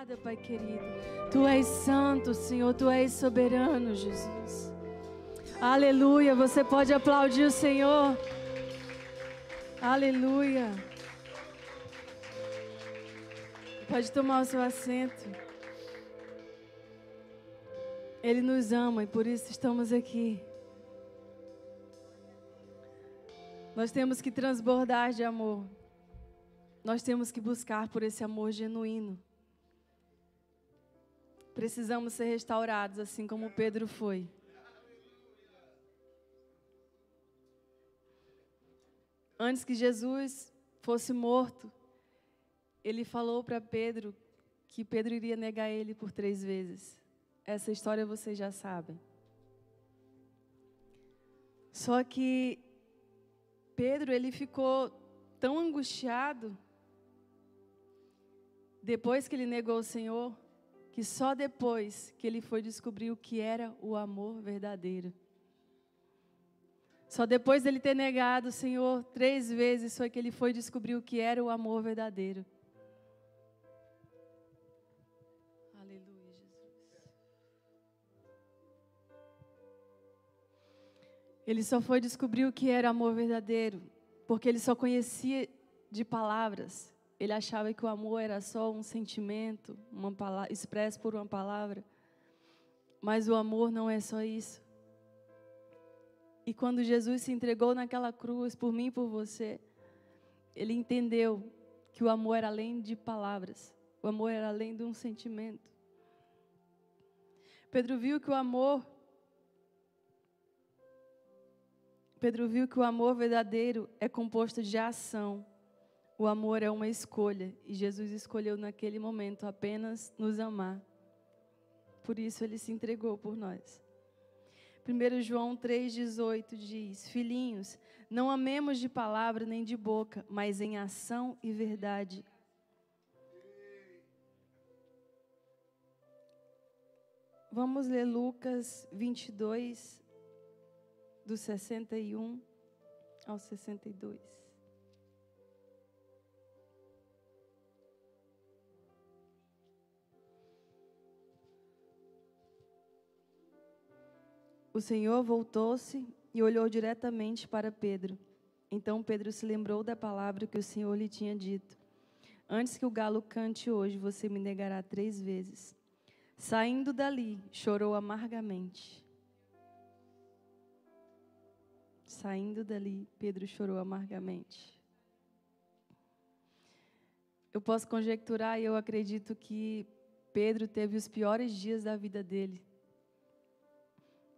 Obrigada, Pai querido. Tu és santo, Senhor. Tu és soberano, Jesus. Aleluia. Você pode aplaudir o Senhor. Aleluia. Pode tomar o seu assento. Ele nos ama e por isso estamos aqui. Nós temos que transbordar de amor. Nós temos que buscar por esse amor genuíno. Precisamos ser restaurados, assim como Pedro foi. Antes que Jesus fosse morto, ele falou para Pedro que Pedro iria negar ele por 3 vezes. Essa história vocês já sabem. Só que Pedro, ele ficou tão angustiado depois que ele negou o Senhor, que só depois que ele foi descobrir o que era o amor verdadeiro. Só depois dele ter negado o Senhor 3 vezes foi que ele foi descobrir o que era o amor verdadeiro. Aleluia, Jesus. Ele só foi descobrir o que era amor verdadeiro, porque ele só conhecia de palavras. Ele achava que o amor era só um sentimento, uma palavra, expresso por uma palavra. Mas o amor não é só isso. E quando Jesus se entregou naquela cruz, por mim e por você, ele entendeu que o amor era além de palavras. O amor era além de um sentimento. Pedro viu que o amor verdadeiro é composto de ação. O amor é uma escolha. E Jesus escolheu naquele momento apenas nos amar. Por isso ele se entregou por nós. 1 João 3,18 diz: Filhinhos, não amemos de palavra nem de boca, mas em ação e verdade. Vamos ler Lucas 22, do 61 ao 62. O Senhor voltou-se e olhou diretamente para Pedro. Então Pedro se lembrou da palavra que o Senhor lhe tinha dito: Antes que o galo cante hoje, você me negará 3 vezes. Saindo dali, chorou amargamente. Saindo dali, Pedro chorou amargamente. Eu posso conjecturar e eu acredito que Pedro teve os piores dias da vida dele.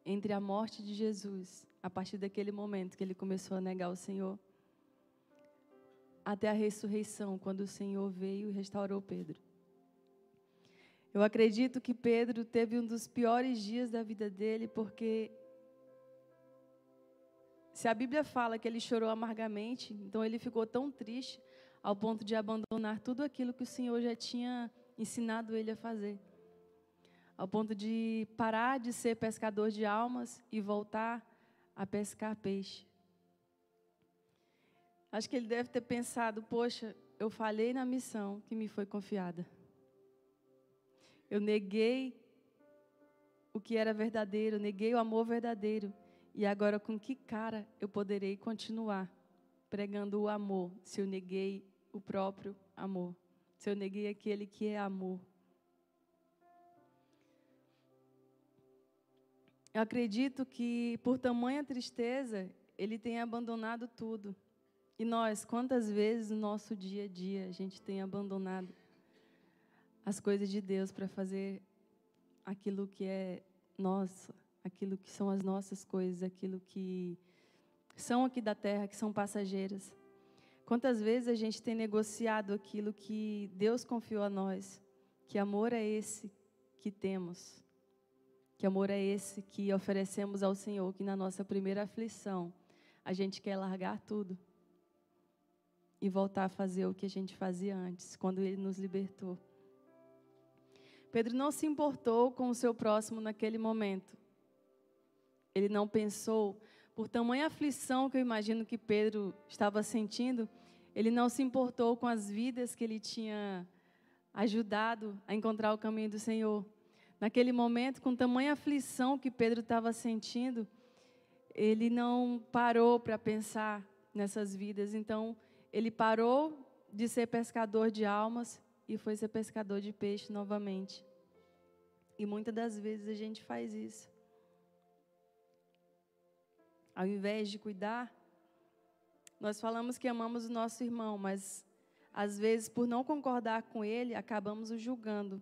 Entre a morte de Jesus, a partir daquele momento que ele começou a negar o Senhor, até a ressurreição, quando o Senhor veio e restaurou Pedro. Eu acredito que Pedro teve um dos piores dias da vida dele, porque se a Bíblia fala que ele chorou amargamente, então ele ficou tão triste ao ponto de abandonar tudo aquilo que o Senhor já tinha ensinado ele a fazer. Ao ponto de parar de ser pescador de almas e voltar a pescar peixe. Acho que ele deve ter pensado: poxa, eu falhei na missão que me foi confiada. Eu neguei o que era verdadeiro, neguei o amor verdadeiro. E agora com que cara eu poderei continuar pregando o amor, se eu neguei o próprio amor? Se eu neguei aquele que é amor? Eu acredito que, por tamanha tristeza, ele tenha abandonado tudo. E nós, quantas vezes no nosso dia a dia a gente tem abandonado as coisas de Deus para fazer aquilo que é nosso, aquilo que são as nossas coisas, aquilo que são aqui da terra, que são passageiras. Quantas vezes a gente tem negociado aquilo que Deus confiou a nós? Que amor é esse que temos? Que amor é esse que oferecemos ao Senhor, que na nossa primeira aflição, a gente quer largar tudo e voltar a fazer o que a gente fazia antes, quando Ele nos libertou. Pedro não se importou com o seu próximo naquele momento. Ele não pensou, por tamanha aflição que eu imagino que Pedro estava sentindo, ele não se importou com as vidas que ele tinha ajudado a encontrar o caminho do Senhor. Naquele momento, com tamanha aflição que Pedro estava sentindo, ele não parou para pensar nessas vidas. Então, ele parou de ser pescador de almas e foi ser pescador de peixe novamente. E muitas das vezes a gente faz isso. Ao invés de cuidar, nós falamos que amamos o nosso irmão, mas às vezes, por não concordar com ele, acabamos o julgando.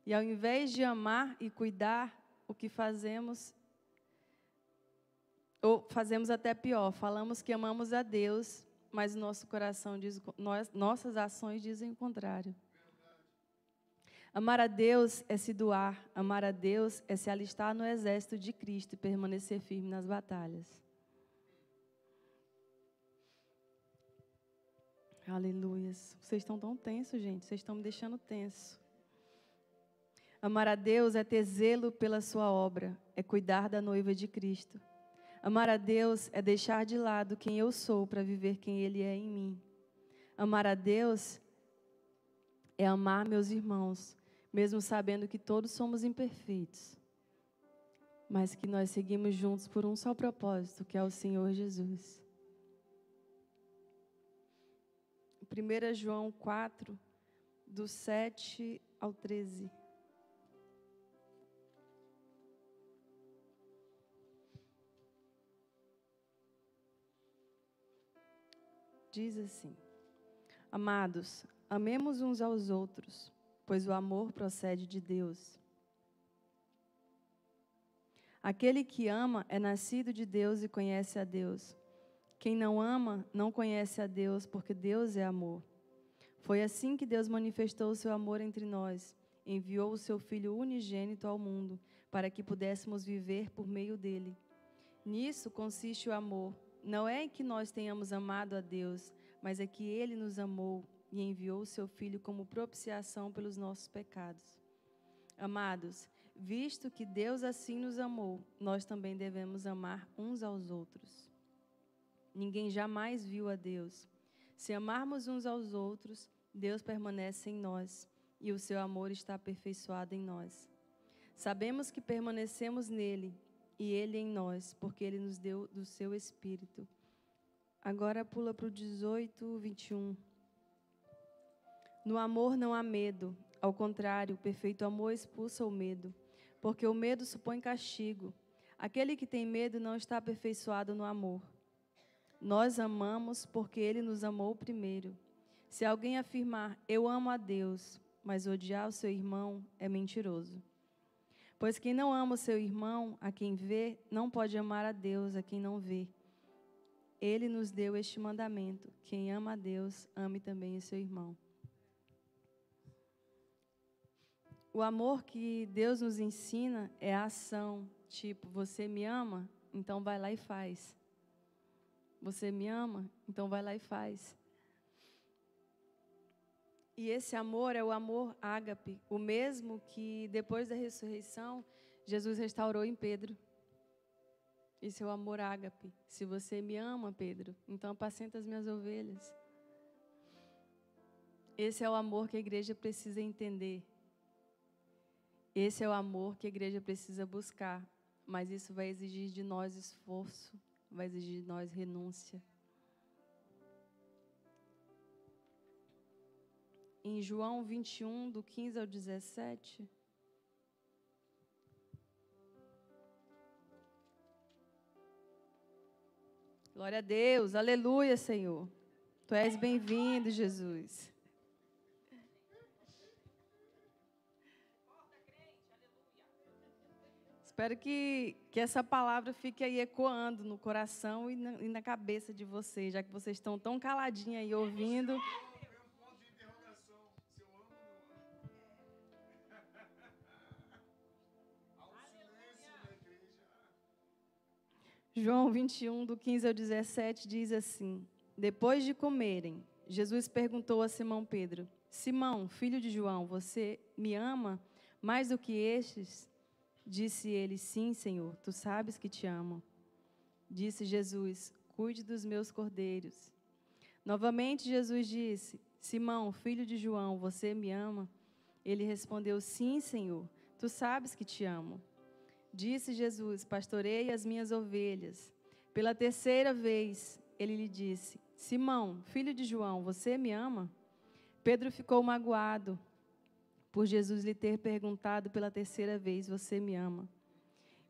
E ao invés de amar e cuidar, o que fazemos, ou fazemos até pior, falamos que amamos a Deus, mas o nosso coração diz, nossas ações dizem o contrário. Amar a Deus é se doar, amar a Deus é se alistar no exército de Cristo e permanecer firme nas batalhas. Aleluias. Vocês estão tão tensos, gente. Vocês estão me deixando tenso. Amar a Deus é ter zelo pela sua obra, é cuidar da noiva de Cristo. Amar a Deus é deixar de lado quem eu sou para viver quem Ele é em mim. Amar a Deus é amar meus irmãos, mesmo sabendo que todos somos imperfeitos, mas que nós seguimos juntos por um só propósito, que é o Senhor Jesus. 1 João 4, do 7 ao 13. Diz assim: Amados, amemos uns aos outros, pois o amor procede de Deus. Aquele que ama é nascido de Deus e conhece a Deus. Quem não ama não conhece a Deus, porque Deus é amor. Foi assim que Deus manifestou o seu amor entre nós. Enviou o seu Filho unigênito ao mundo, para que pudéssemos viver por meio dele. Nisso consiste o amor. Não é em que nós tenhamos amado a Deus, mas é que Ele nos amou e enviou o seu Filho como propiciação pelos nossos pecados. Amados, visto que Deus assim nos amou, nós também devemos amar uns aos outros. Ninguém jamais viu a Deus. Se amarmos uns aos outros, Deus permanece em nós e o seu amor está aperfeiçoado em nós. Sabemos que permanecemos nele e ele em nós, porque ele nos deu do seu Espírito. Agora pula para o 18, 21. No amor não há medo, ao contrário, o perfeito amor expulsa o medo, porque o medo supõe castigo. Aquele que tem medo não está aperfeiçoado no amor. Nós amamos porque Ele nos amou primeiro. Se alguém afirmar, eu amo a Deus, mas odiar o seu irmão, é mentiroso. Pois quem não ama o seu irmão, a quem vê, não pode amar a Deus, a quem não vê. Ele nos deu este mandamento: quem ama a Deus, ame também o seu irmão. O amor que Deus nos ensina é a ação, tipo, você me ama? Então vai lá e faz. Você me ama? Então vai lá e faz. E esse amor é o amor ágape, o mesmo que depois da ressurreição, Jesus restaurou em Pedro. Esse é o amor ágape. Se você me ama, Pedro, então apacenta as minhas ovelhas. Esse é o amor que a igreja precisa entender. Esse é o amor que a igreja precisa buscar. Mas isso vai exigir de nós esforço, vai exigir de nós renúncia. Em João 21, do 15 ao 17. Glória a Deus, aleluia, Senhor. Tu és bem-vindo, Jesus. Espero que essa palavra fique aí ecoando no coração e na cabeça de vocês, já que vocês estão tão caladinhos aí ouvindo. João 21, do 15 ao 17, diz assim: Depois de comerem, Jesus perguntou a Simão Pedro: Simão, filho de João, você me ama mais do que estes? Disse ele: Sim, Senhor, tu sabes que te amo. Disse Jesus: Cuide dos meus cordeiros. Novamente Jesus disse: Simão, filho de João, você me ama? Ele respondeu, sim, Senhor, tu sabes que te amo. Disse Jesus, pastorei as minhas ovelhas. Pela terceira vez, ele lhe disse, Simão, filho de João, você me ama? Pedro ficou magoado por Jesus lhe ter perguntado pela terceira vez, você me ama?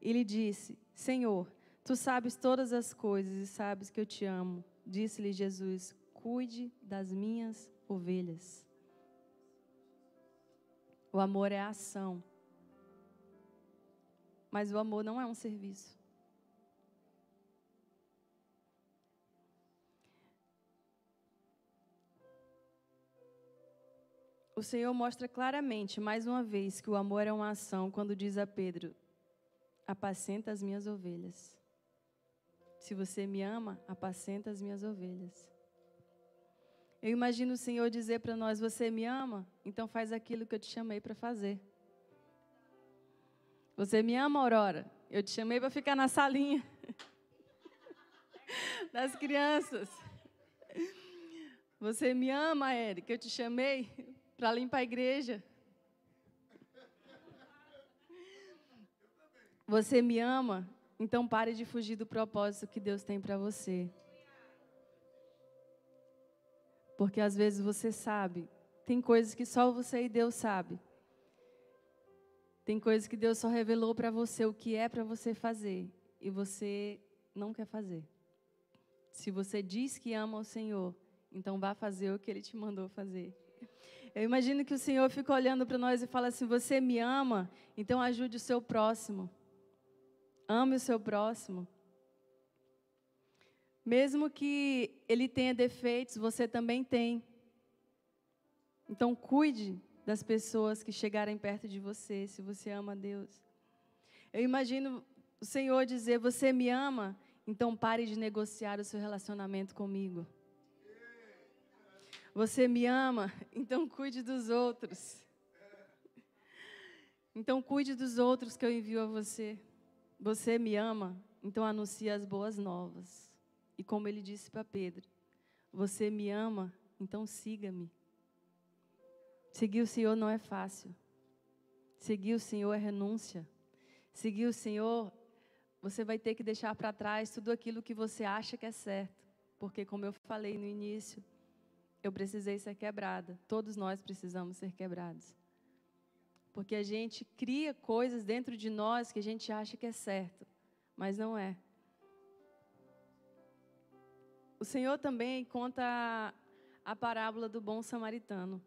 E lhe disse, Senhor, tu sabes todas as coisas e sabes que eu te amo. Disse-lhe Jesus, cuide das minhas ovelhas. O amor é a ação. Mas o amor não é um serviço. O Senhor mostra claramente, mais uma vez, que o amor é uma ação quando diz a Pedro, apacenta as minhas ovelhas. Se você me ama, apacenta as minhas ovelhas. Eu imagino o Senhor dizer para nós, você me ama? Então faz aquilo que eu te chamei para fazer. Você me ama, Aurora? Eu te chamei para ficar na salinha das crianças. Você me ama, Érica? Eu te chamei para limpar a igreja. Você me ama? Então pare de fugir do propósito que Deus tem para você. Porque às vezes você sabe, tem coisas que só você e Deus sabe. Tem coisas que Deus só revelou para você o que é para você fazer e você não quer fazer. Se você diz que ama o Senhor, então vá fazer o que Ele te mandou fazer. Eu imagino que o Senhor fica olhando para nós e fala assim, você me ama? Então ajude o seu próximo. Ame o seu próximo. Mesmo que ele tenha defeitos, você também tem. Então cuide das pessoas que chegarem perto de você, se você ama a Deus. Eu imagino o Senhor dizer, você me ama? Então pare de negociar o seu relacionamento comigo. Você me ama? Então cuide dos outros. Então cuide dos outros que eu envio a você. Você me ama? Então anuncie as boas novas. E como ele disse para Pedro, você me ama? Então siga-me. Seguir o Senhor não é fácil. Seguir o Senhor é renúncia. Seguir o Senhor, você vai ter que deixar para trás tudo aquilo que você acha que é certo. Porque como eu falei no início, eu precisei ser quebrada. Todos nós precisamos ser quebrados. Porque a gente cria coisas dentro de nós que a gente acha que é certo, mas não é. O Senhor também conta a parábola do bom samaritano.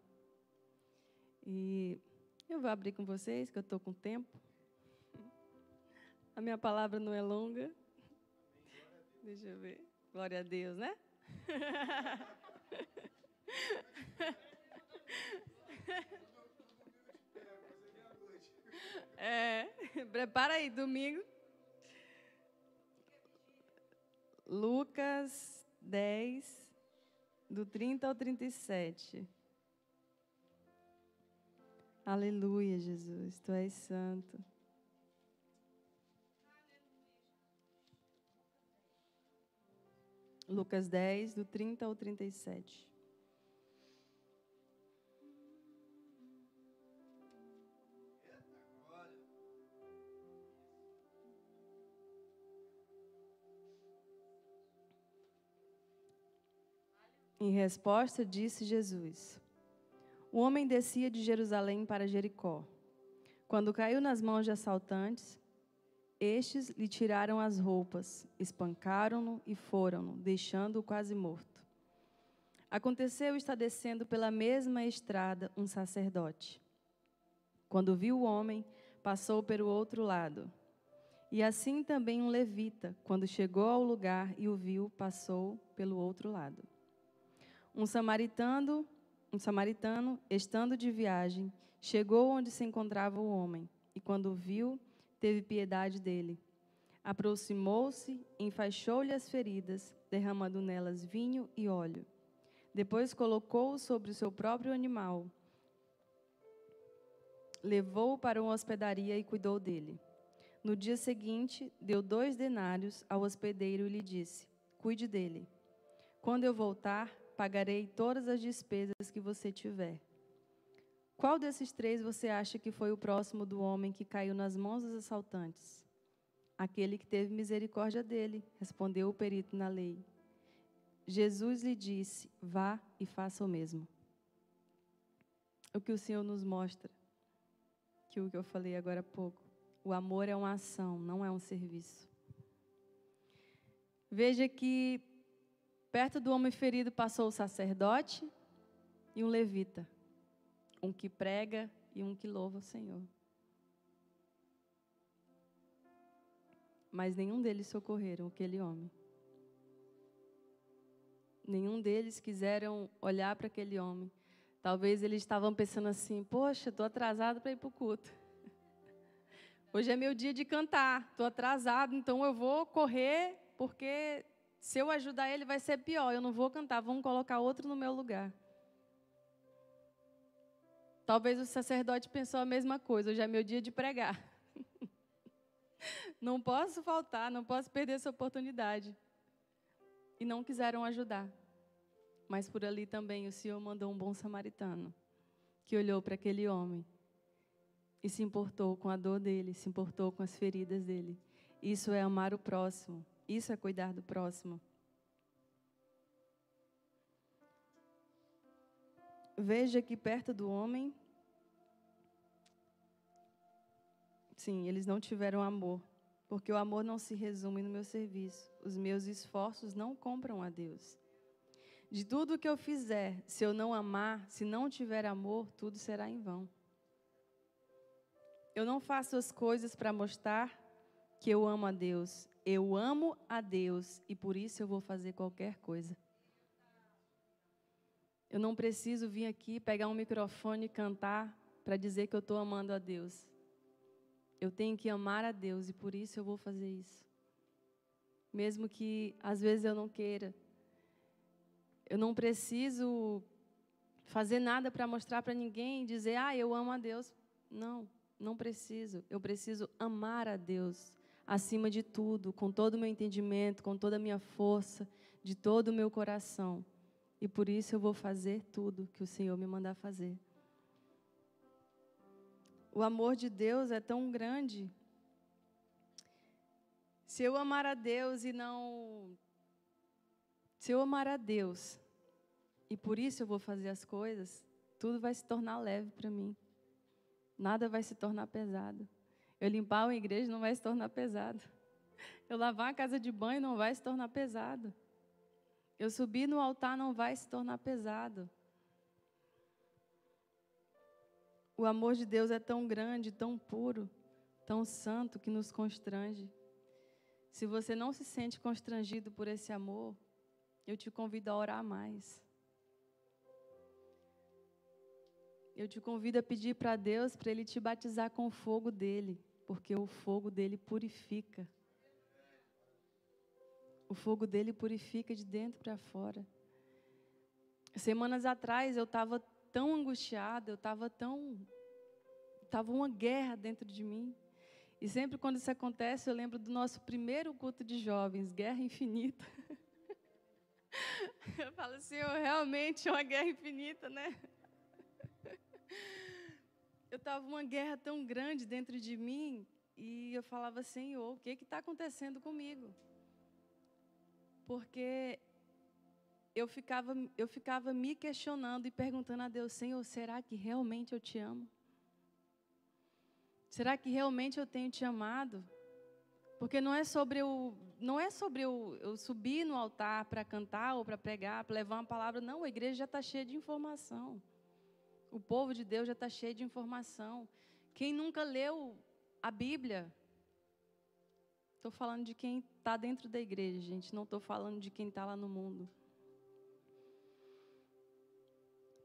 E eu vou abrir com vocês, que eu estou com tempo. A minha palavra não é longa. Deixa eu ver. Glória a Deus, né? Prepara aí, domingo. Lucas 10, do 30 ao 37. Aleluia, Jesus, Tu és santo. Lucas 10, do 30 ao 37. Em resposta, disse Jesus: o homem descia de Jerusalém para Jericó. Quando caiu nas mãos de assaltantes, estes lhe tiraram as roupas, espancaram-no e foram-no, deixando-o quase morto. Aconteceu estar descendo pela mesma estrada um sacerdote. Quando viu o homem, passou pelo outro lado. E assim também um levita, quando chegou ao lugar e o viu, passou pelo outro lado. Um samaritano, estando de viagem, chegou onde se encontrava o homem, e quando o viu, teve piedade dele. Aproximou-se, enfaixou-lhe as feridas, derramando nelas vinho e óleo. Depois colocou-o sobre o seu próprio animal, levou-o para uma hospedaria e cuidou dele. No dia seguinte, deu 2 denários ao hospedeiro e lhe disse: cuide dele. Quando eu voltar, pagarei todas as despesas amigos que você tiver. Qual desses três você acha que foi o próximo do homem que caiu nas mãos dos assaltantes? Aquele que teve misericórdia dele, respondeu o perito na lei. Jesus lhe disse, vá e faça o mesmo. O que o Senhor nos mostra, que o que eu falei agora há pouco, o amor é uma ação, não é um serviço. Veja que perto do homem ferido passou o sacerdote e um levita, um que prega e um que louva o Senhor. Mas nenhum deles socorreram aquele homem. Nenhum deles quiseram olhar para aquele homem. Talvez eles estavam pensando assim, poxa, estou atrasado para ir para o culto. Hoje é meu dia de cantar, estou atrasado, então eu vou correr, porque se eu ajudar ele vai ser pior, eu não vou cantar, vamos colocar outro no meu lugar. Talvez o sacerdote pensou a mesma coisa, hoje é meu dia de pregar. Não posso faltar, não posso perder essa oportunidade. E não quiseram ajudar. Mas por ali também o Senhor mandou um bom samaritano, que olhou para aquele homem e se importou com a dor dele, se importou com as feridas dele. Isso é amar o próximo, isso é cuidar do próximo. Veja que perto do homem, sim, eles não tiveram amor, porque o amor não se resume no meu serviço. Os meus esforços não compram a Deus. De tudo que eu fizer, se eu não amar, se não tiver amor, tudo será em vão. Eu não faço as coisas para mostrar que eu amo a Deus. Eu amo a Deus e por isso eu vou fazer qualquer coisa. Eu não preciso vir aqui, pegar um microfone e cantar para dizer que eu estou amando a Deus. Eu tenho que amar a Deus e por isso eu vou fazer isso. Mesmo que às vezes eu não queira. Eu não preciso fazer nada para mostrar para ninguém, dizer, eu amo a Deus. Não, não preciso. Eu preciso amar a Deus acima de tudo, com todo o meu entendimento, com toda a minha força, de todo o meu coração. E por isso eu vou fazer tudo que o Senhor me mandar fazer. O amor de Deus é tão grande. Se eu amar a Deus Se eu amar a Deus e por isso eu vou fazer as coisas, tudo vai se tornar leve para mim. Nada vai se tornar pesado. Eu limpar uma igreja não vai se tornar pesado. Eu lavar a casa de banho não vai se tornar pesado. Eu subir no altar não vai se tornar pesado. O amor de Deus é tão grande, tão puro, tão santo que nos constrange. Se você não se sente constrangido por esse amor, eu te convido a orar mais. Eu te convido a pedir para Deus, para Ele te batizar com o fogo dEle, porque o fogo dEle purifica. O fogo dEle purifica de dentro para fora. Semanas atrás eu estava tão angustiada, estava uma guerra dentro de mim. E sempre quando isso acontece, eu lembro do nosso primeiro culto de jovens, Guerra Infinita. Eu falo, Senhor, realmente é uma guerra infinita, né? Eu estava uma guerra tão grande dentro de mim, e eu falava, Senhor, o que está acontecendo comigo? Porque eu ficava me questionando e perguntando a Deus, Senhor, será que realmente eu te amo? Será que realmente eu tenho te amado? Porque não é sobre eu subir no altar para cantar ou para pregar, para levar uma palavra. Não, a igreja já está cheia de informação. O povo de Deus já está cheio de informação. Quem nunca leu a Bíblia? Estou falando de quem está dentro da igreja, gente. Não estou falando de quem está lá no mundo.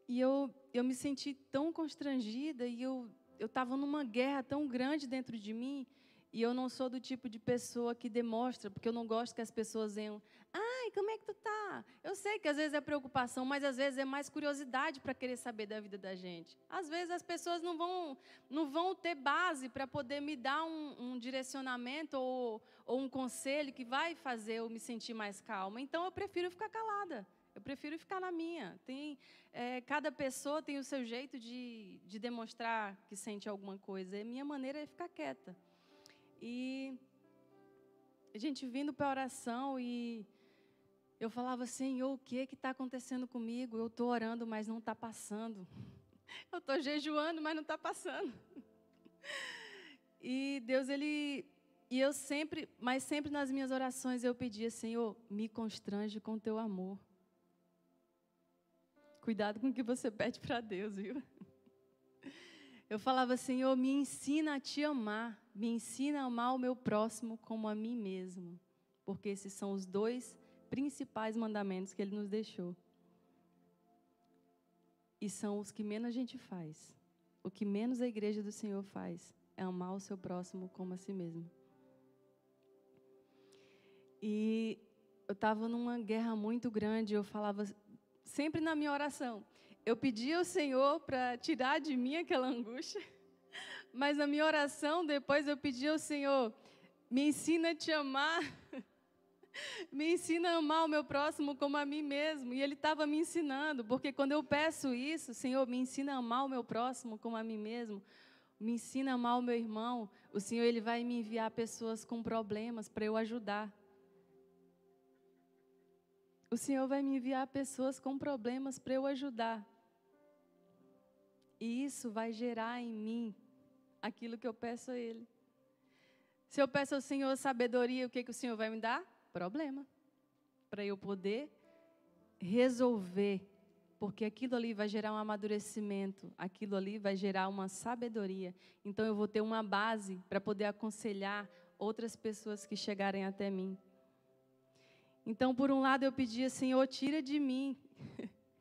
E eu me senti tão constrangida e eu estava numa guerra tão grande dentro de mim. E eu não sou do tipo de pessoa que demonstra, porque eu não gosto que as pessoas venham, ai, como é que tu tá? Eu sei que às vezes é preocupação, mas às vezes é mais curiosidade para querer saber da vida da gente. Às vezes as pessoas não vão ter base para poder me dar um direcionamento ou um conselho que vai fazer eu me sentir mais calma. Então eu prefiro ficar calada. Eu prefiro ficar na minha. Cada pessoa tem o seu jeito de demonstrar que sente alguma coisa. E a minha maneira é ficar quieta. E a gente vindo para a oração e eu falava, Senhor, o que está acontecendo comigo? Eu estou orando, mas não está passando. Eu estou jejuando, mas não está passando. E Deus, mas sempre nas minhas orações eu pedia, Senhor, me constrange com teu amor. Cuidado com o que você pede para Deus, viu? Eu falava, Senhor, me ensina a te amar, me ensina a amar o meu próximo como a mim mesmo, porque esses são os 2 principais mandamentos que Ele nos deixou. E são os que menos a gente faz. O que menos a igreja do Senhor faz é amar o seu próximo como a si mesmo. E eu estava numa guerra muito grande, eu falava, sempre na minha oração, eu pedia ao Senhor para tirar de mim aquela angústia, mas na minha oração, depois eu pedia ao Senhor, me ensina a te amar, me ensina a amar o meu próximo como a mim mesmo. E Ele estava me ensinando, porque quando eu peço isso, Senhor, me ensina a amar o meu próximo como a mim mesmo, me ensina a amar o meu irmão, o Senhor Ele vai me enviar pessoas com problemas para eu ajudar. O Senhor vai me enviar pessoas com problemas para eu ajudar. E isso vai gerar em mim aquilo que eu peço a Ele. Se eu peço ao Senhor sabedoria, o que o Senhor vai me dar? Problema. Para eu poder resolver. Porque aquilo ali vai gerar um amadurecimento. Aquilo ali vai gerar uma sabedoria. Então eu vou ter uma base para poder aconselhar outras pessoas que chegarem até mim. Então, por um lado, eu pedia, Senhor, tira de mim.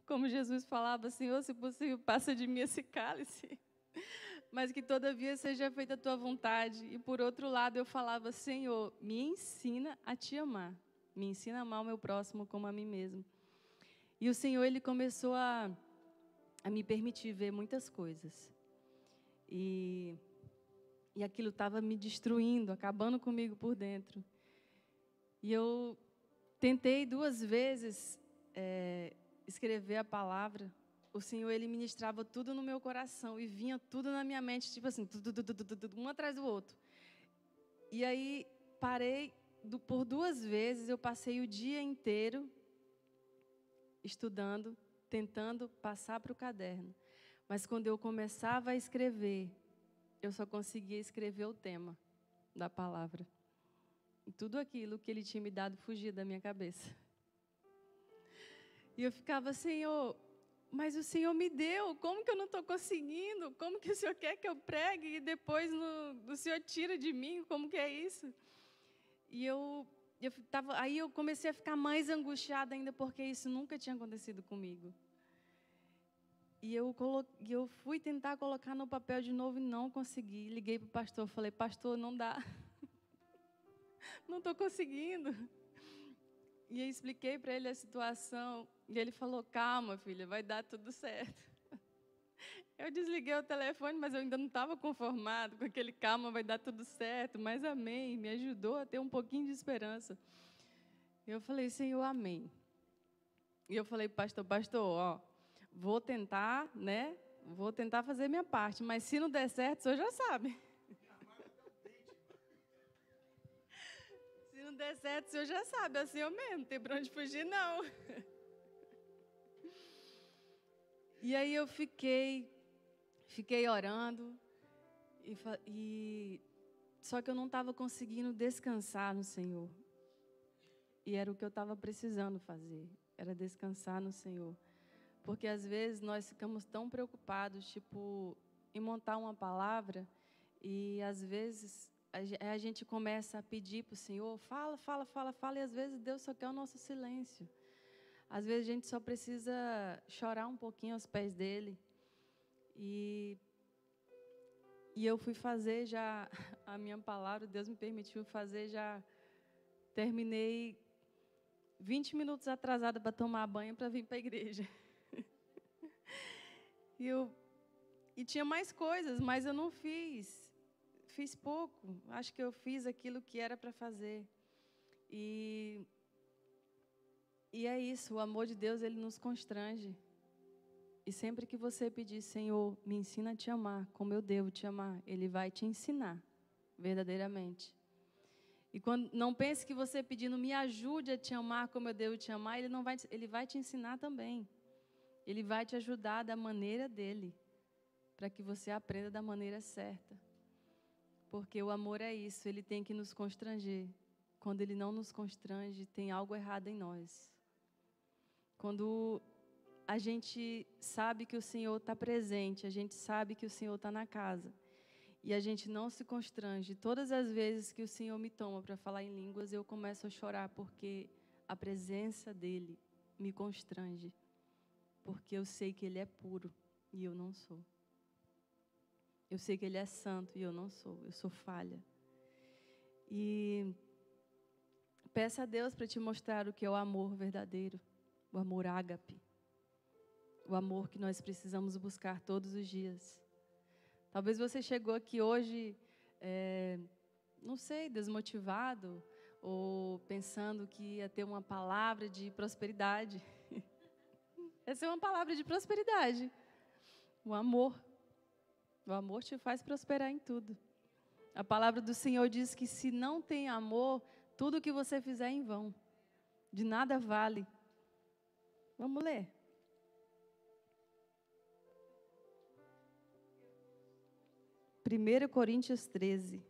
Como Jesus falava, Senhor, se possível, passa de mim esse cálice. Mas que todavia seja feita a tua vontade. E por outro lado, eu falava, Senhor, me ensina a te amar. Me ensina a amar o meu próximo como a mim mesmo. E o Senhor, Ele começou a me permitir ver muitas coisas. E aquilo estava me destruindo, acabando comigo por dentro. E eu tentei 2 vezes escrever a palavra. O Senhor, Ele ministrava tudo no meu coração e vinha tudo na minha mente, tipo assim, um atrás do outro. E aí, parei, por 2 vezes, eu passei o dia inteiro estudando, tentando passar para o caderno. Mas quando eu começava a escrever, eu só conseguia escrever o tema da palavra. E tudo aquilo que Ele tinha me dado fugia da minha cabeça. E eu ficava, Senhor, mas o Senhor me deu, como que eu não estou conseguindo? Como que o Senhor quer que eu pregue e depois o Senhor tira de mim? Como que é isso? E aí eu comecei a ficar mais angustiada ainda, porque isso nunca tinha acontecido comigo. E eu fui tentar colocar no papel de novo e não consegui. Liguei para o pastor, falei, pastor, não dá. Não estou conseguindo. E eu expliquei para ele a situação. E ele falou, calma, filha, vai dar tudo certo. Eu desliguei o telefone, mas eu ainda não estava conformado com aquele calma, vai dar tudo certo. Mas amém, me ajudou a ter um pouquinho de esperança. E eu falei, Senhor, amém. E eu falei, pastor, ó, vou tentar, né? Vou tentar fazer minha parte, mas se não der certo, o senhor já sabe. Se não der certo, o senhor já sabe, assim eu mesmo, não tem para onde fugir, não. E aí eu fiquei orando, só que eu não estava conseguindo descansar no Senhor. E era o que eu estava precisando fazer, era descansar no Senhor. Porque às vezes nós ficamos tão preocupados, em montar uma palavra, e às vezes a gente começa a pedir para o Senhor, fala, e às vezes Deus só quer o nosso silêncio. Às vezes a gente só precisa chorar um pouquinho aos pés dele. E eu fui fazer já a minha palavra, Deus me permitiu fazer, já terminei 20 minutos atrasada para tomar banho para vir para a igreja. E tinha mais coisas, mas eu não fiz. Fiz pouco. Acho que eu fiz aquilo que era para fazer. E E é isso, o amor de Deus, ele nos constrange. E sempre que você pedir, Senhor, me ensina a te amar, como eu devo te amar, Ele vai te ensinar, verdadeiramente. E quando, não pense que você pedindo, me ajude a te amar como eu devo te amar, Ele vai te ensinar também. Ele vai te ajudar da maneira dEle, para que você aprenda da maneira certa. Porque o amor é isso, Ele tem que nos constranger. Quando Ele não nos constrange, tem algo errado em nós. Quando a gente sabe que o Senhor está presente, a gente sabe que o Senhor está na casa, e a gente não se constrange. Todas as vezes que o Senhor me toma para falar em línguas, eu começo a chorar, porque a presença dEle me constrange, porque eu sei que Ele é puro e eu não sou. Eu sei que Ele é santo e eu não sou, eu sou falha. E peça a Deus para te mostrar o que é o amor verdadeiro, o amor ágape. O amor que nós precisamos buscar todos os dias. Talvez você chegou aqui hoje, não sei, desmotivado, ou pensando que ia ter uma palavra de prosperidade. Essa é uma palavra de prosperidade. O amor. O amor te faz prosperar em tudo. A palavra do Senhor diz que se não tem amor, tudo que você fizer é em vão. De nada vale. Vamos ler. Primeiro Coríntios 13.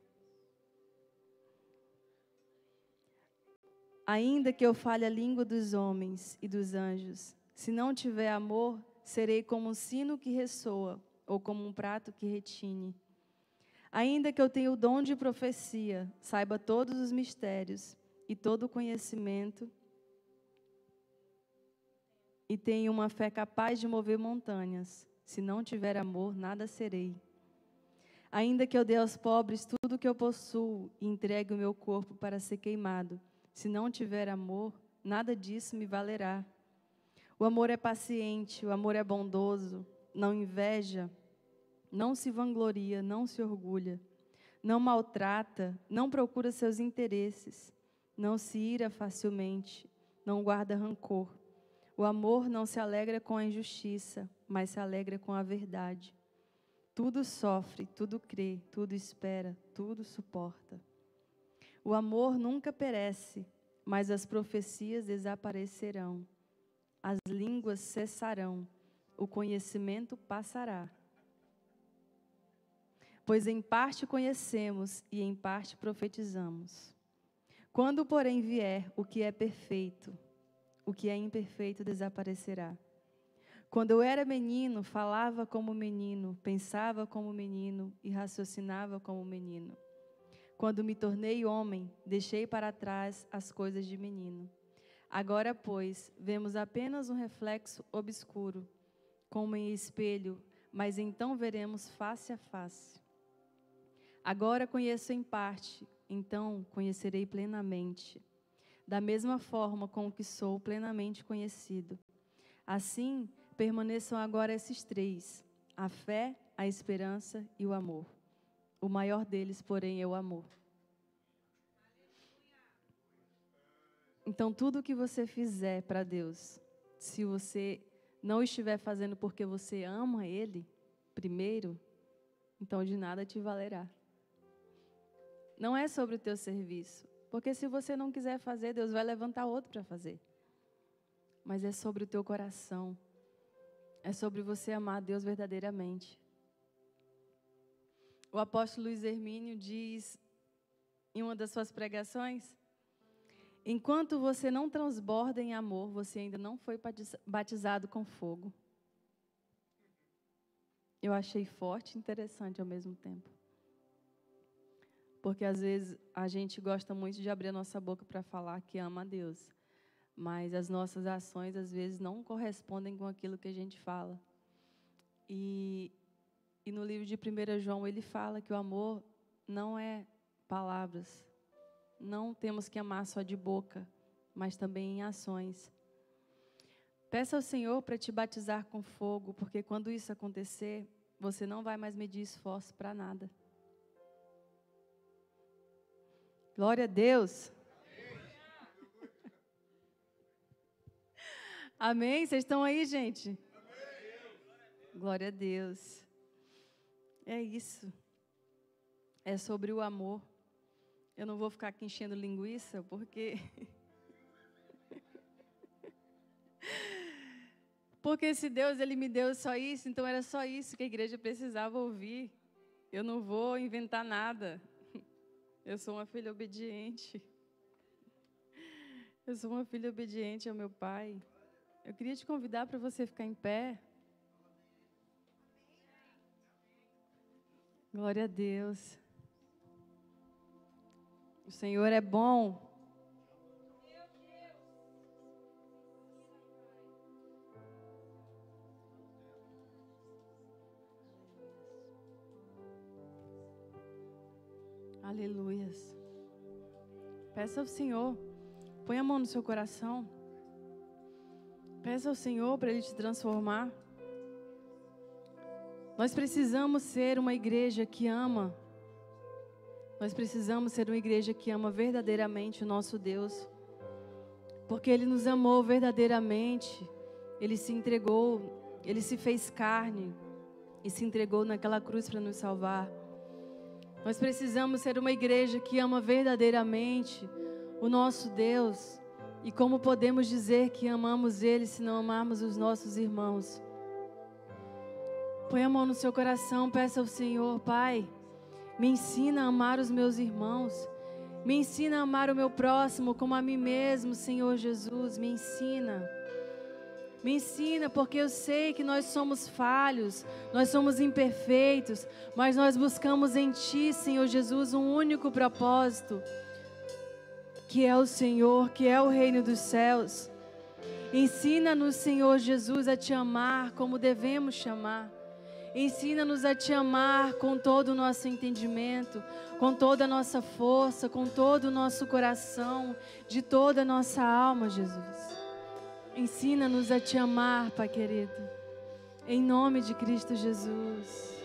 Ainda que eu fale a língua dos homens e dos anjos, se não tiver amor, serei como um sino que ressoa, ou como um prato que retine. Ainda que eu tenha o dom de profecia, saiba todos os mistérios e todo o conhecimento, e tenha uma fé capaz de mover montanhas, se não tiver amor, nada serei. Ainda que eu dê aos pobres tudo o que eu possuo e entregue o meu corpo para ser queimado, se não tiver amor, nada disso me valerá. O amor é paciente, o amor é bondoso, não inveja, não se vangloria, não se orgulha, não maltrata, não procura seus interesses, não se ira facilmente, não guarda rancor. O amor não se alegra com a injustiça, mas se alegra com a verdade. Tudo sofre, tudo crê, tudo espera, tudo suporta. O amor nunca perece, mas as profecias desaparecerão. As línguas cessarão, o conhecimento passará. Pois em parte conhecemos e em parte profetizamos. Quando, porém, vier o que é perfeito, o que é imperfeito desaparecerá. Quando eu era menino, falava como menino, pensava como menino e raciocinava como menino. Quando me tornei homem, deixei para trás as coisas de menino. Agora, pois, vemos apenas um reflexo obscuro, como em espelho, mas então veremos face a face. Agora conheço em parte, então conhecerei plenamente, da mesma forma com que sou plenamente conhecido. Assim, permaneçam agora esses três: a fé, a esperança e o amor. O maior deles, porém, é o amor. Então, tudo que você fizer para Deus, se você não estiver fazendo porque você ama Ele, primeiro, então de nada te valerá. Não é sobre o teu serviço, porque se você não quiser fazer, Deus vai levantar outro para fazer. Mas é sobre o teu coração, é sobre você amar a Deus verdadeiramente. O apóstolo Luiz Hermínio diz, em uma das suas pregações, enquanto você não transborda em amor, você ainda não foi batizado com fogo. Eu achei forte e interessante ao mesmo tempo. Porque às vezes a gente gosta muito de abrir a nossa boca para falar que ama a Deus. Mas as nossas ações às vezes não correspondem com aquilo que a gente fala. E no livro de 1 João ele fala que o amor não é palavras. Não temos que amar só de boca, mas também em ações. Peça ao Senhor para te batizar com fogo, porque quando isso acontecer, você não vai mais medir esforço para nada. Glória a Deus. Amém? Vocês estão aí, gente? Glória a Deus. É isso. É sobre o amor. Eu não vou ficar aqui enchendo linguiça, porque... Porque esse Deus, Ele me deu só isso, então era só isso que a igreja precisava ouvir. Eu não vou inventar nada. Eu sou uma filha obediente. Eu sou uma filha obediente ao meu Pai. Eu queria te convidar para você ficar em pé. Glória a Deus. O Senhor é bom. Aleluias. Peça ao Senhor. Põe a mão no seu coração. Peça ao Senhor para Ele te transformar. Nós precisamos ser uma igreja que ama. Nós precisamos ser uma igreja que ama verdadeiramente o nosso Deus. Porque Ele nos amou verdadeiramente. Ele se entregou. Ele se fez carne. E se entregou naquela cruz para nos salvar. Nós precisamos ser uma igreja que ama verdadeiramente o nosso Deus. E como podemos dizer que amamos Ele se não amarmos os nossos irmãos? Põe a mão no seu coração, peça ao Senhor: Pai, me ensina a amar os meus irmãos. Me ensina a amar o meu próximo como a mim mesmo, Senhor Jesus. Me ensina. Me ensina, porque eu sei que nós somos falhos, nós somos imperfeitos, mas nós buscamos em Ti, Senhor Jesus, um único propósito, que é o Senhor, que é o reino dos céus. Ensina-nos, Senhor Jesus, a Te amar como devemos te amar. Ensina-nos a Te amar com todo o nosso entendimento, com toda a nossa força, com todo o nosso coração, de toda a nossa alma, Jesus. Ensina-nos a Te amar, Pai querido, em nome de Cristo Jesus.